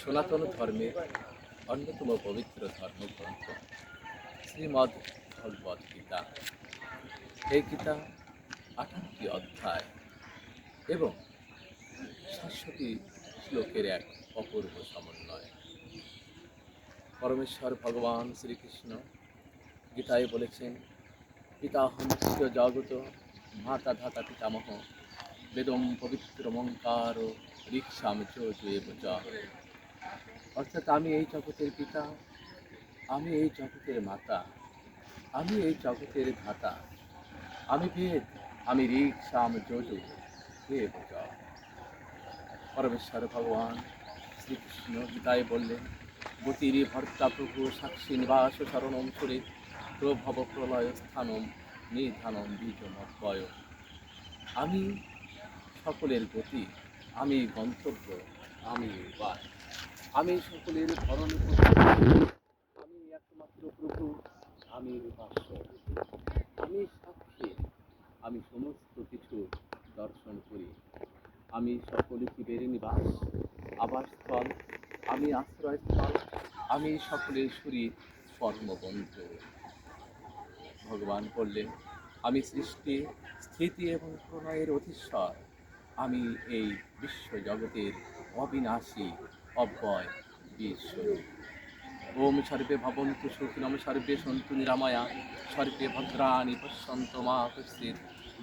সনাতন ধর্মের অন্যতম পবিত্র ধর্মগ্রন্থ শ্রীমদ্ ভগবদ্ গীতা। এই গীতা 58টি অধ্যায় এবং 700টি শ্লোকের এক অপূর্ব সমন্বয়। পরমেশ্বর ভগবান শ্রীকৃষ্ণ গীতায় বলেছেন, পিতাহমস্য জগত মাতা ধাতা পিতামহ বেদম পবিত্রমঙ্কার ঋক্ষাম চৈব চ। অর্থাৎ আমি এই জগতের পিতা, আমি এই জগতের মাতা, আমি এই জগতের ধাতা, আমি বেদ, আমি ঋক সাম যজু দেব চ। পরমেশ্বর ভগবান শ্রীকৃষ্ণ গীতায় বললেন, গতির ভর্তা প্রভু সাক্ষী নিবাস শরণম সুরে প্রভব প্রলয় স্থানম নিধানম বীজমব্যয়। আমি সকলের গতি, আমি গন্তব্য, আমি উপায়, আমি সকলের ভরণ পোষণ, আমি একমাত্র প্রভু, আমি উপাস্য, আমি সাক্ষী, আমি সমস্ত কিছু দর্শন করি, আমি সকল জীবের নিবাস আবাসস্থল, আমি আশ্রয়স্থল, আমি সকলের শরীর কর্মবন্ধু। ভগবান বললেন, আমি সৃষ্টি স্থিতি এবং প্রলয়ের অধীশ্বর, আমি এই বিশ্ব জগতের অবিনাশী অব্যয় বীরস্বরূপ। ওম সর্বে ভবন্তু সুখিনম সর্বে সন্তু নিরাময়া সর্বে ভদ্রাণি পশ্যন্তু মা কশ্চিৎ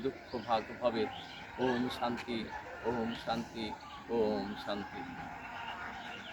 দুঃখ ভাগ ভবেৎ। ওম শান্তি, ওম শান্তি, ওম শান্তি।